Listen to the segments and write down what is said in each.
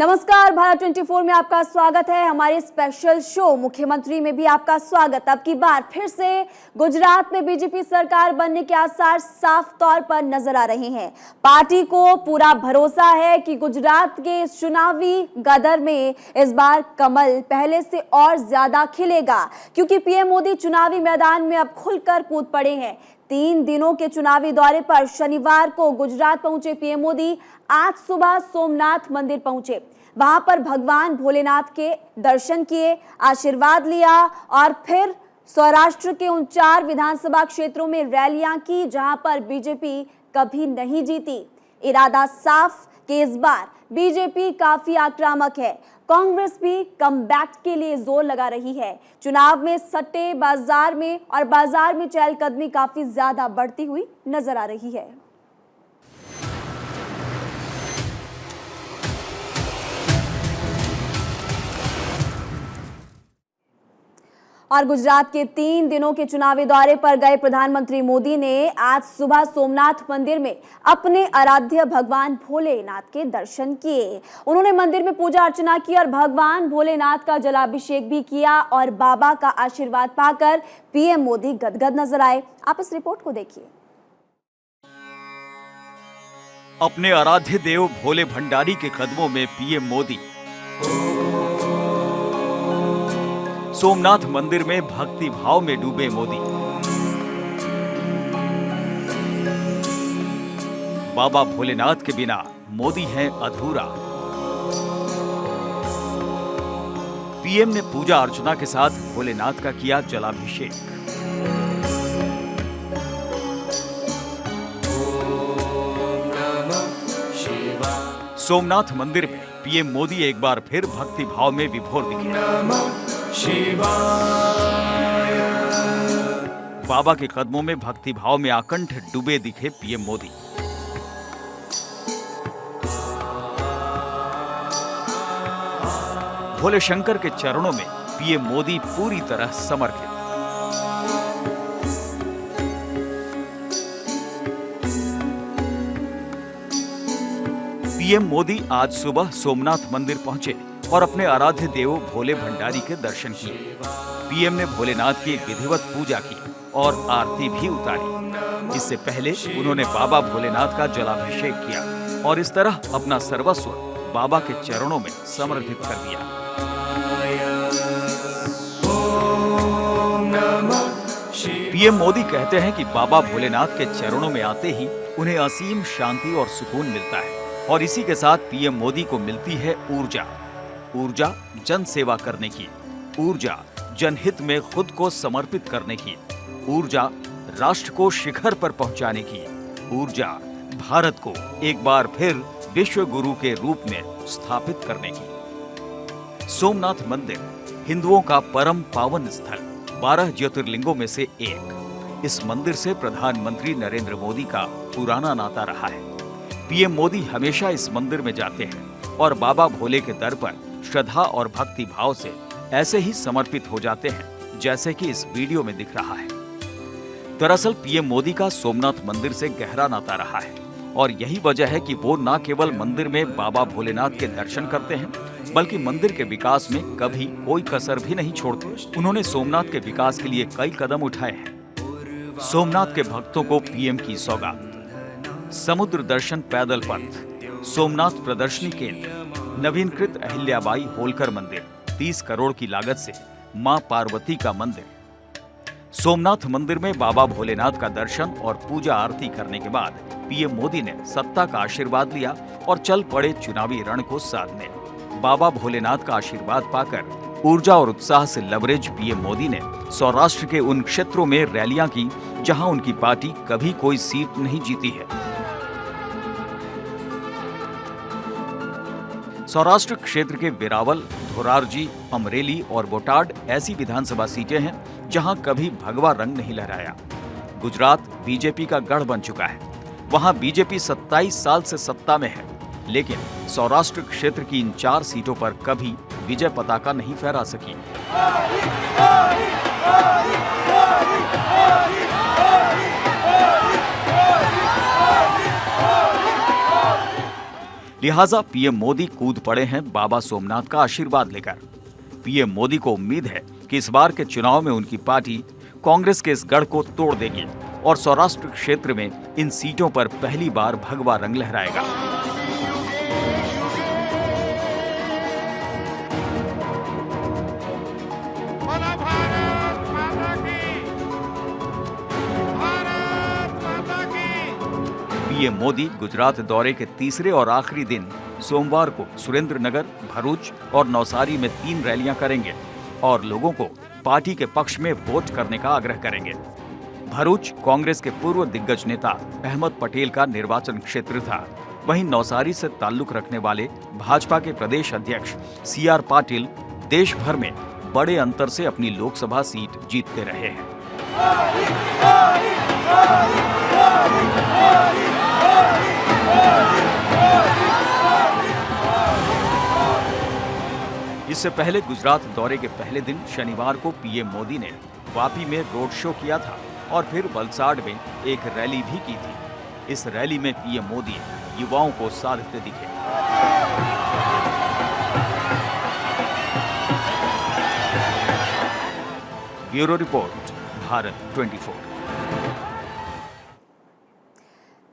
नमस्कार, भारत 24 में आपका स्वागत है। हमारे स्पेशल शो मुख्यमंत्री में भी आपका स्वागत। अब की बार फिर से गुजरात में बीजेपी सरकार बनने के आसार साफ तौर पर नजर आ रहे हैं। पार्टी को पूरा भरोसा है कि गुजरात के इस चुनावी गदर में इस बार कमल पहले से और ज्यादा खिलेगा, क्योंकि पीएम मोदी चुनावी मैदान में अब खुलकर कूद पड़े हैं। 3 दिनों के चुनावी दौरे पर शनिवार को गुजरात पहुंचे पीएम मोदी आज सुबह सोमनाथ मंदिर पहुंचे। वहां पर भगवान भोलेनाथ के दर्शन किए, आशीर्वाद लिया और फिर सौराष्ट्र के उन 4 विधानसभा क्षेत्रों में रैलियां की जहां पर बीजेपी कभी नहीं जीती। इरादा साफ कि इस बार बीजेपी काफी आक्रामक है। कांग्रेस भी कमबैक के लिए जोर लगा रही है। चुनाव में सट्टे बाजार में चहलकदमी काफी ज्यादा बढ़ती हुई नजर आ रही है। और गुजरात के 3 दिनों के चुनावी दौरे पर गए प्रधानमंत्री मोदी ने आज सुबह सोमनाथ मंदिर में अपने आराध्य भगवान भोलेनाथ के दर्शन किए। उन्होंने मंदिर में पूजा अर्चना की और भगवान भोलेनाथ का जलाभिषेक भी किया और बाबा का आशीर्वाद पाकर पीएम मोदी गदगद नजर आए। आप इस रिपोर्ट को देखिए। अपने आराध्य देव भोले भंडारी के कदमों में पीएम मोदी। सोमनाथ मंदिर में भक्ति भाव में डूबे मोदी। बाबा भोलेनाथ के बिना मोदी हैं अधूरा। पीएम ने पूजा अर्चना के साथ भोलेनाथ का किया जलाभिषेक। सोमनाथ मंदिर में पीएम मोदी एक बार फिर भक्ति भाव में विभोर दिखे। बाबा के कदमों में भक्ति भाव में आकंठ डूबे दिखे पीएम मोदी। भोले शंकर के चरणों में पीएम मोदी पूरी तरह समर्पित। पीएम मोदी आज सुबह सोमनाथ मंदिर पहुंचे और अपने आराध्य देव भोले भंडारी के दर्शन किए। पीएम ने भोलेनाथ की विधिवत पूजा की और आरती भी उतारी। इससे पहले उन्होंने बाबा भोलेनाथ का जलाभिषेक किया और इस तरह अपना सर्वस्व बाबा के चरणों में समर्पित कर दिया। पीएम मोदी कहते हैं कि बाबा भोलेनाथ के चरणों में आते ही उन्हें असीम शांति और सुकून मिलता है और इसी के साथ पीएम मोदी को मिलती है ऊर्जा जन सेवा करने की, ऊर्जा जनहित में खुद को समर्पित करने की, ऊर्जा राष्ट्र को शिखर पर पहुंचाने की, ऊर्जा भारत को एक बार फिर विश्व गुरु के रूप में स्थापित करने की। सोमनाथ मंदिर हिंदुओं का परम पावन स्थल, 12 ज्योतिर्लिंगों में से एक। इस मंदिर से प्रधानमंत्री नरेंद्र मोदी का पुराना नाता रहा है। पीएम मोदी हमेशा इस मंदिर में जाते हैं और बाबा भोले के दर पर श्रद्धा और भक्ति भाव से ऐसे ही समर्पित हो जाते हैं जैसे कि इस वीडियो में दिख रहा है। दरअसल पीएम मोदी का सोमनाथ मंदिर से गहरा नाता रहा है और यही वजह है कि वो न केवल मंदिर में बाबा भोलेनाथ के दर्शन करते हैं बल्कि मंदिर के विकास में कभी कोई कसर भी नहीं छोड़ते। उन्होंने सोमनाथ के विकास के लिए कई कदम उठाए हैं। सोमनाथ के भक्तों को पीएम की सौगात, समुद्र दर्शन पैदल पथ, सोमनाथ प्रदर्शनी केंद्र, नवीनकृत अहिल्याबाई होलकर मंदिर, 30 करोड़ की लागत से मां पार्वती का मंदिर। सोमनाथ मंदिर में बाबा भोलेनाथ का दर्शन और पूजा आरती करने के बाद पीएम मोदी ने सत्ता का आशीर्वाद लिया और चल पड़े चुनावी रण को साधने। बाबा भोलेनाथ का आशीर्वाद पाकर ऊर्जा और उत्साह से लबरेज पीएम मोदी ने सौराष्ट्र के उन क्षेत्रों में रैलियां की जहां उनकी पार्टी कभी कोई सीट नहीं जीती है। सौराष्ट्र क्षेत्र के वेरावल, धोरारजी, अमरेली और बोटाड ऐसी विधानसभा सीटें हैं जहां कभी भगवा रंग नहीं लहराया। गुजरात बीजेपी का गढ़ बन चुका है। वहां बीजेपी 27 साल से सत्ता में है, लेकिन सौराष्ट्र क्षेत्र की इन 4 सीटों पर कभी विजय पताका नहीं फहरा सकी। लिहाजा पीएम मोदी कूद पड़े हैं बाबा सोमनाथ का आशीर्वाद लेकर। पीएम मोदी को उम्मीद है कि इस बार के चुनाव में उनकी पार्टी कांग्रेस के इस गढ़ को तोड़ देगी और सौराष्ट्र क्षेत्र में इन सीटों पर पहली बार भगवा रंग लहराएगा। पीएम मोदी गुजरात दौरे के तीसरे और आखिरी दिन सोमवार को सुरेंद्रनगर, भरूच और नवसारी में 3 रैलियां करेंगे और लोगों को पार्टी के पक्ष में वोट करने का आग्रह करेंगे। भरूच कांग्रेस के पूर्व दिग्गज नेता अहमद पटेल का निर्वाचन क्षेत्र था। वहीं नवसारी से ताल्लुक रखने वाले भाजपा के प्रदेश अध्यक्ष CR पाटिल देश भर में बड़े अंतर से अपनी लोकसभा सीट जीतते रहे हैं। इससे पहले गुजरात दौरे के पहले दिन शनिवार को पीएम मोदी ने वापी में रोड शो किया था और फिर वलसाड़ में एक रैली भी की थी। इस रैली में पीएम मोदी युवाओं को साधते दिखे। Bureau report, Bharat 24।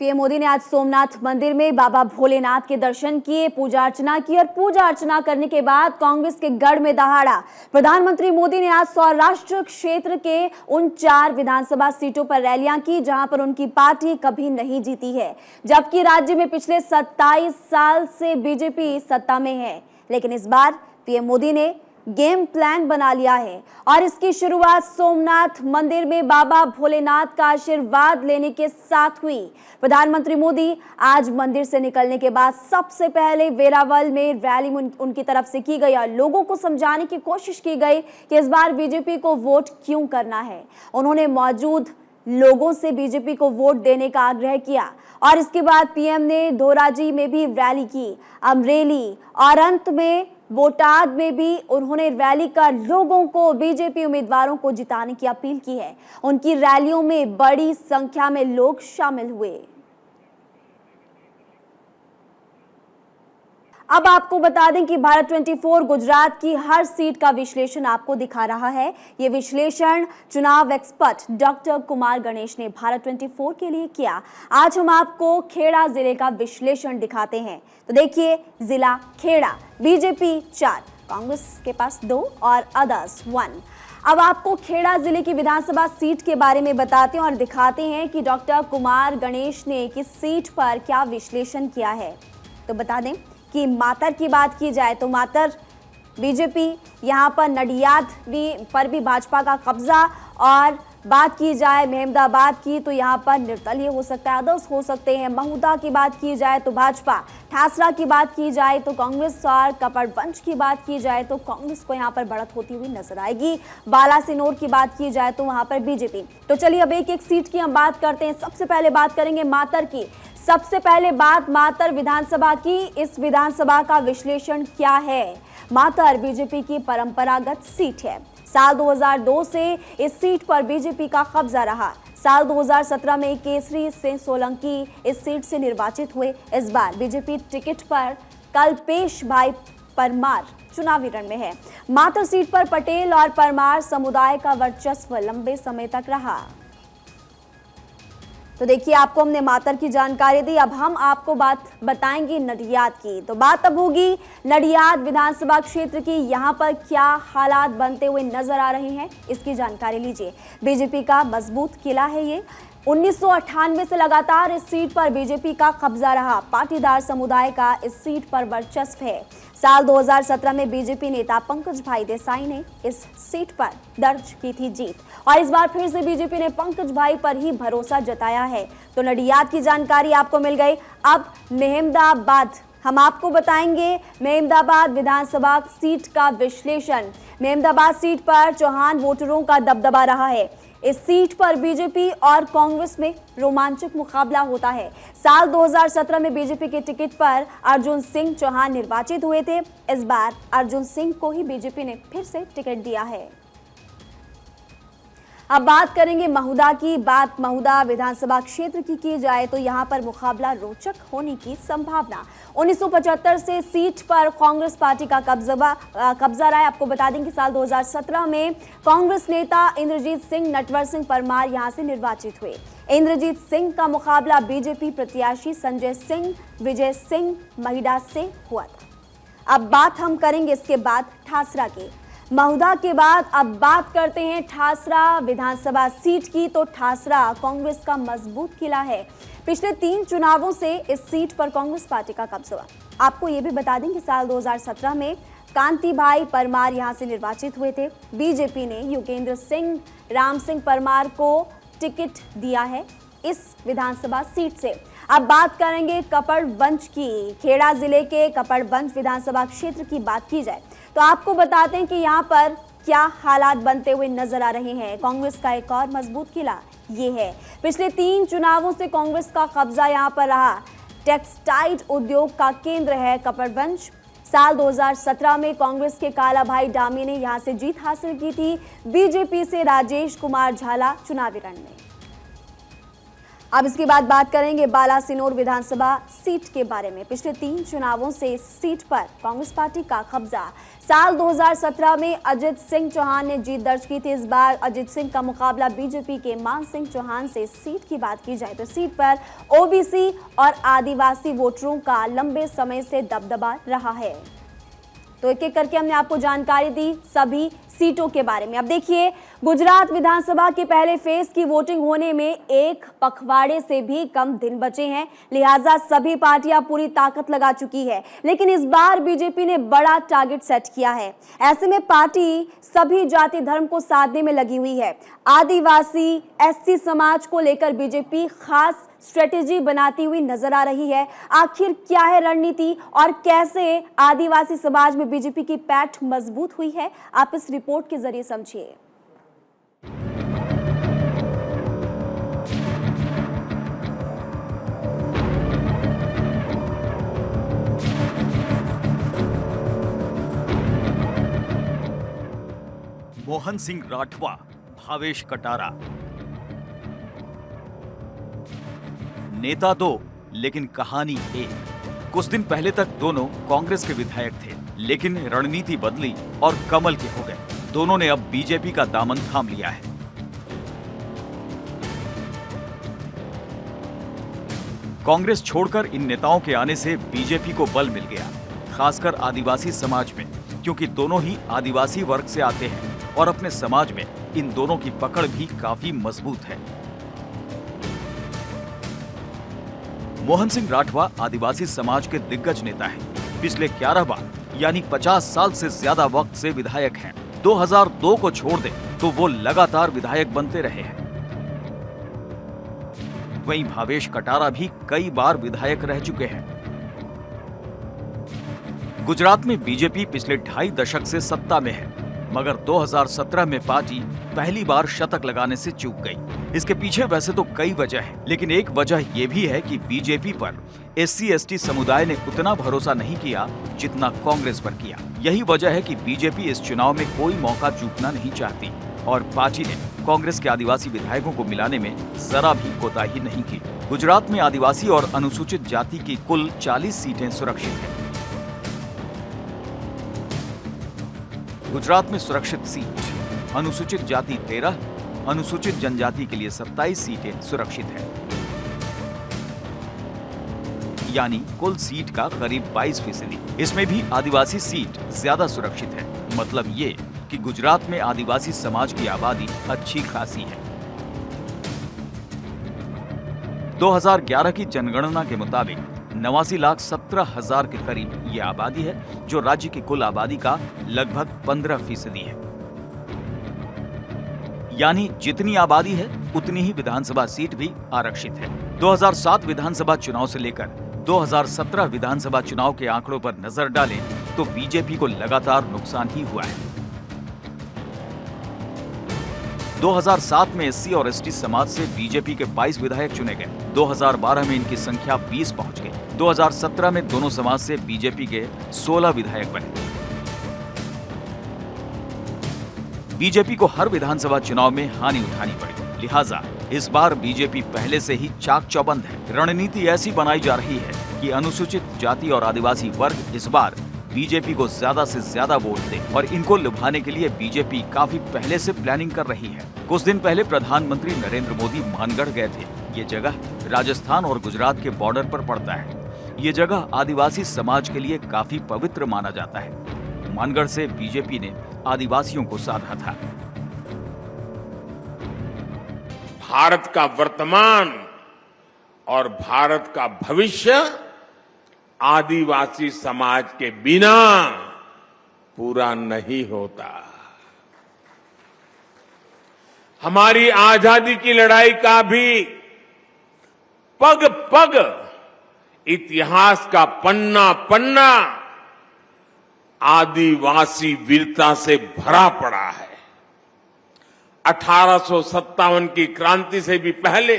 PM Modi ने आज सोमनाथ मंदिर में बाबा भोलेनाथ के दर्शन किए, पूजा अर्चना की और पूजा अर्चना करने के बाद कांग्रेस के गढ़ में दहाड़ा। प्रधानमंत्री मोदी ने आज सौराष्ट्र क्षेत्र के उन 4 विधानसभा सीटों पर रैलियां की जहां पर उनकी पार्टी कभी नहीं जीती है, जबकि राज्य में पिछले 27 साल से बीजेपी सत्ता में है। लेकिन इस बार पीएम मोदी ने गेम प्लान बना लिया है और इसकी शुरुआत सोमनाथ मंदिर में बाबा भोलेनाथ का आशीर्वाद लेने के साथ हुई। प्रधानमंत्री मोदी आज मंदिर से निकलने के बाद सबसे पहले वेरावल में रैली उनकी तरफ से की गई और लोगों को समझाने की कोशिश की गई कि इस बार बीजेपी को वोट क्यों करना है। उन्होंने मौजूद लोगों से बीजेपी को वोट देने का आग्रह किया और इसके बाद पीएम ने धोराजी में भी रैली की, अमरेली और अंत में बोटाद में भी उन्होंने रैली कर लोगों को बीजेपी उम्मीदवारों को जिताने की अपील की है। उनकी रैलियों में बड़ी संख्या में लोग शामिल हुए। अब आपको बता दें कि भारत 24 गुजरात की हर सीट का विश्लेषण आपको दिखा रहा है। ये विश्लेषण चुनाव एक्सपर्ट डॉक्टर कुमार गणेश ने भारत 24 के लिए किया। आज हम आपको खेड़ा जिले का विश्लेषण दिखाते हैं। तो देखिए, जिला खेड़ा, बीजेपी 4, कांग्रेस के पास 2 और अदर्स 1। अब आपको खेड़ा जिले की विधानसभा सीट के बारे में बताते हैं और दिखाते हैं कि डॉक्टर कुमार गणेश ने किस सीट पर क्या विश्लेषण किया है। तो बता दें कि मातर की बात की जाए तो मातर बीजेपी, यहाँ पर नडियाद पर भी भाजपा का कब्जा, और बात की जाए मेहमदाबाद की तो यहाँ पर निर्दलीय हो सकता है, अदर्स हो सकते हैं। महुदा की बात की जाए तो भाजपा, ठासरा की बात की जाए तो कांग्रेस और कपड़वंश की बात की जाए तो कांग्रेस को यहाँ पर बढ़त होती हुई नजर आएगी। बालासिनोर की बात की जाए तो वहाँ पर बीजेपी। तो चलिए अब एक एक सीट की हम बात करते हैं। सबसे पहले बात करेंगे मातर की। सबसे पहले बात मातर विधानसभा की। इस विधानसभा का विश्लेषण क्या है? मातर बीजेपी की परंपरागत सीट है। साल 2002 से इस सीट पर बीजेपी का कब्जा रहा। साल 2017 में केसरी सिंह सोलंकी इस सीट से निर्वाचित हुए। इस बार बीजेपी टिकट पर कल्पेश भाई परमार चुनावी रण में है। मातर सीट पर पटेल और परमार समुदाय का वर्चस्व लंबे समय तक रहा। तो देखिए, आपको हमने मातर की जानकारी दी। अब हम आपको बात बताएंगे नडियाद की। तो बात अब होगी नडियाद विधानसभा क्षेत्र की। यहाँ पर क्या हालात बनते हुए नजर आ रहे हैं, इसकी जानकारी लीजिए। बीजेपी का मजबूत किला है ये। 1998 से लगातार इस सीट पर बीजेपी का कब्जा रहा। पाटीदार समुदाय का इस सीट पर वर्चस्व है। साल 2017 में बीजेपी नेता पंकज भाई देसाई ने इस सीट पर दर्ज की थी जीत और इस बार फिर से बीजेपी ने पंकज भाई पर ही भरोसा जताया है। तो नडियाद की जानकारी आपको मिल गई। अब मेहमदाबाद हम आपको बताएंगे। मेहमदाबाद विधानसभा सीट का विश्लेषण। मेहमदाबाद सीट पर चौहान वोटरों का दबदबा रहा है। इस सीट पर बीजेपी और कांग्रेस में रोमांचक मुकाबला होता है। साल 2017 में बीजेपी के टिकट पर अर्जुन सिंह चौहान निर्वाचित हुए थे। इस बार अर्जुन सिंह को ही बीजेपी ने फिर से टिकट दिया है। अब बात करेंगे महुदा की। बात महुदा विधानसभा क्षेत्र की जाए तो यहां पर मुकाबला रोचक होने की संभावना। 1975 से सीट पर कांग्रेस पार्टी का कब्जा रहा है। आपको बता दें कि साल 2017 में कांग्रेस नेता इंद्रजीत सिंह नटवर सिंह परमार यहां से निर्वाचित हुए। इंद्रजीत सिंह का मुकाबला बीजेपी प्रत्याशी संजय सिंह विजय सिंह महिडा से हुआ था। अब बात हम करेंगे इसके बाद ठासरा की। महुदा के बाद अब बात करते हैं ठासरा विधानसभा सीट की। तो ठासरा कांग्रेस का मजबूत किला है। पिछले 3 चुनावों से इस सीट पर कांग्रेस पार्टी का कब्जा हुआ। आपको ये भी बता दें कि साल 2017 में कांति भाई परमार यहां से निर्वाचित हुए थे। बीजेपी ने योगेंद्र सिंह राम सिंह परमार को टिकट दिया है इस विधानसभा सीट से। अब बात करेंगे कपड़वंज की। खेड़ा जिले के कपड़वंज विधानसभा क्षेत्र की बात की जाए तो आपको बताते हैं कि यहाँ पर क्या हालात बनते हुए नजर आ रहे हैं। कांग्रेस का एक और मजबूत किला ये है। पिछले 3 चुनावों से कांग्रेस का कब्जा यहाँ पर रहा। टेक्सटाइल उद्योग का केंद्र है कपड़वंज। साल 2017 में कांग्रेस के काला भाई डामी ने यहां से जीत हासिल की थी। बीजेपी से राजेश कुमार झाला चुनावी रण में। अब इसके बाद बात करेंगे बालासिनोर विधानसभा सीट के बारे में। पिछले 3 चुनावों से इस सीट पर कांग्रेस पार्टी का कब्जा। साल 2017 में अजित सिंह चौहान ने जीत दर्ज की थी। इस बार अजित सिंह का मुकाबला बीजेपी के मान सिंह चौहान से। सीट की बात की जाए तो सीट पर ओबीसी और आदिवासी वोटरों का लंबे समय से दबदबा रहा है। तो एक एक करके हमने आपको जानकारी दी सभी सीटों के बारे में। अब देखिए, गुजरात विधानसभा के पहले फेज की वोटिंग होने में 1 पखवाड़े से भी कम दिन बचे हैं। लिहाजा सभी पार्टियां पूरी ताकत लगा चुकी है। लेकिन इस बार बीजेपी ने बड़ा टारगेट सेट किया है। ऐसे में पार्टी सभी जाति धर्म को साधने में लगी हुई है। आदिवासी एससी समाज को लेकर बीजेपी खास स्ट्रेटेजी बनाती हुई नजर आ रही है। आखिर क्या है रणनीति और कैसे आदिवासी समाज में बीजेपी की पैठ मजबूत हुई है, आप इस रिपोर्ट के जरिए समझिए। मोहन सिंह राठवा, भावेश कटारा। नेता 2 लेकिन कहानी 1। कुछ दिन पहले तक दोनों कांग्रेस के विधायक थे, लेकिन रणनीति बदली और कमल के हो गए। दोनों ने अब बीजेपी का दामन थाम लिया है। कांग्रेस छोड़कर इन नेताओं के आने से बीजेपी को बल मिल गया, खासकर आदिवासी समाज में, क्योंकि दोनों ही आदिवासी वर्ग से आते हैं और अपने समाज में इन दोनों की पकड़ भी काफी मजबूत है। मोहन सिंह राठवा आदिवासी समाज के दिग्गज नेता हैं। पिछले 11 बार यानी 50 साल से ज्यादा वक्त से विधायक हैं। 2002 को छोड़ दें तो वो लगातार विधायक बनते रहे हैं। वहीं भावेश कटारा भी कई बार विधायक रह चुके हैं। गुजरात में बीजेपी पिछले 2.5 दशक से सत्ता में है, मगर 2017 में पार्टी पहली बार शतक लगाने से चूक गई। इसके पीछे वैसे तो कई वजह हैं, लेकिन एक वजह यह भी है कि बीजेपी पर SC/ST समुदाय ने उतना भरोसा नहीं किया जितना कांग्रेस पर किया। यही वजह है कि बीजेपी इस चुनाव में कोई मौका चूकना नहीं चाहती और पार्टी ने कांग्रेस के आदिवासी विधायकों को मिलाने में जरा भी कोताही नहीं की। गुजरात में आदिवासी और अनुसूचित जाति की कुल 40 सीटें सुरक्षित हैं। गुजरात में सुरक्षित सीट अनुसूचित जाति 13, अनुसूचित जनजाति के लिए 27 सीटें सुरक्षित हैं। यानी कुल सीट का करीब 22%। इसमें भी आदिवासी सीट ज्यादा सुरक्षित है। मतलब ये कि गुजरात में आदिवासी समाज की आबादी अच्छी खासी है। 2011 की जनगणना के मुताबिक 89,17,000 के करीब ये आबादी है, जो राज्य की कुल आबादी का लगभग 15% है। यानी जितनी आबादी है उतनी ही विधानसभा सीट भी आरक्षित है। 2007 विधानसभा चुनाव से लेकर 2017 विधानसभा चुनाव के आंकड़ों पर नजर डालें तो बीजेपी को लगातार नुकसान ही हुआ है। 2007 में SC और ST समाज से बीजेपी के 22 विधायक चुने गए। 2012 में इनकी संख्या 20 पहुंच गई। 2017 में दोनों समाज से बीजेपी के 16 विधायक बने। बीजेपी को हर विधानसभा चुनाव में हानि उठानी पड़ी, लिहाजा इस बार बीजेपी पहले से ही चाक चौबंद है। रणनीति ऐसी बनाई जा रही है कि अनुसूचित जाति और आदिवासी वर्ग इस बार बीजेपी को ज्यादा से ज्यादा वोट दे और इनको लुभाने के लिए बीजेपी काफी पहले से प्लानिंग कर रही है। कुछ दिन पहले प्रधानमंत्री नरेंद्र मोदी मानगढ़ गए थे। ये जगह राजस्थान और गुजरात के बॉर्डर पर पड़ता है। ये जगह आदिवासी समाज के लिए काफी पवित्र माना जाता है। मानगढ़ से बीजेपी ने आदिवासियों को साधा था। भारत का वर्तमान और भारत का भविष्य आदिवासी समाज के बिना पूरा नहीं होता। हमारी आजादी की लड़ाई का भी पग पग इतिहास का पन्ना पन्ना आदिवासी वीरता से भरा पड़ा है। 1857 की क्रांति से भी पहले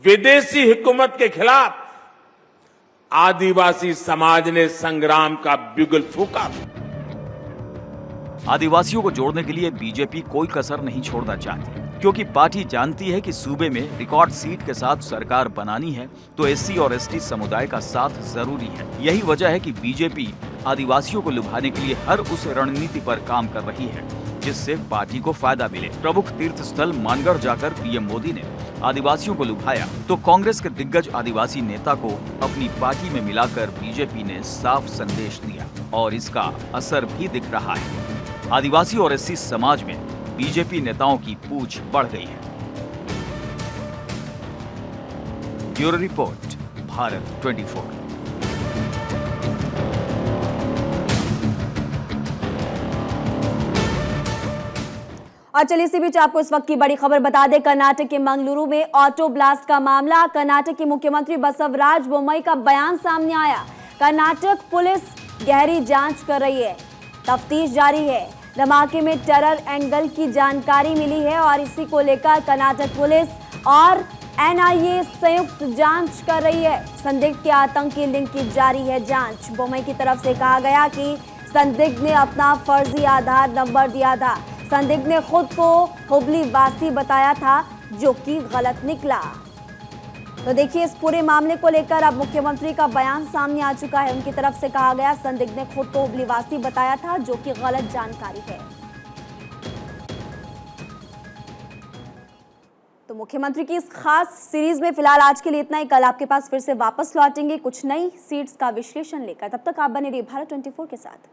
विदेशी हुकूमत के खिलाफ आदिवासी समाज ने संग्राम का बिगुल फूंका। आदिवासियों को जोड़ने के लिए बीजेपी कोई कसर नहीं छोड़ना चाहती, क्योंकि पार्टी जानती है कि सूबे में रिकॉर्ड सीट के साथ सरकार बनानी है तो एससी और एसटी समुदाय का साथ जरूरी है। यही वजह है कि बीजेपी आदिवासियों को लुभाने के लिए हर उस रणनीति पर काम कर रही है जिससे पार्टी को फायदा मिले। प्रमुख तीर्थ स्थल मानगढ़ जाकर पीएम मोदी ने आदिवासियों को लुभाया तो कांग्रेस के दिग्गज आदिवासी नेता को अपनी पार्टी में मिलाकर बीजेपी ने साफ संदेश दिया और इसका असर भी दिख रहा है। आदिवासी और एससी समाज में बीजेपी नेताओं की पूछ बढ़ गई है। Bureau report, Bharat 24। और चलिए इसी बीच आपको इस वक्त की बड़ी खबर बता दें। कर्नाटक के मंगलुरु में ऑटो ब्लास्ट का मामला, कर्नाटक के मुख्यमंत्री बसवराज बोम्मई का बयान सामने आया। कर्नाटक पुलिस गहरी जांच कर रही है, तफ्तीश जारी है। धमाके में टेरर एंगल की जानकारी मिली है और इसी को लेकर कर्नाटक पुलिस और एनआईए संयुक्त जांच कर रही है। संदिग्ध के आतंकी लिंक की जारी है जांच। बोम्मई की तरफ से कहा गया कि संदिग्ध ने अपना फर्जी आधार नंबर दिया था। संदिग्ध ने खुद को हुबली वासी बताया था, जो कि गलत निकला। तो देखिए, इस पूरे मामले को लेकर अब मुख्यमंत्री का बयान सामने आ चुका है। उनकी तरफ से कहा गया संदिग्ध ने खुद को हुबली वासी बताया था, जो कि गलत जानकारी है। तो मुख्यमंत्री की इस खास सीरीज में फिलहाल आज के लिए इतना ही। कल आपके पास फिर से वापस लौटेंगे कुछ नई सीट्स का विश्लेषण लेकर। तब तक आप बने रहिए भारत 24 के साथ।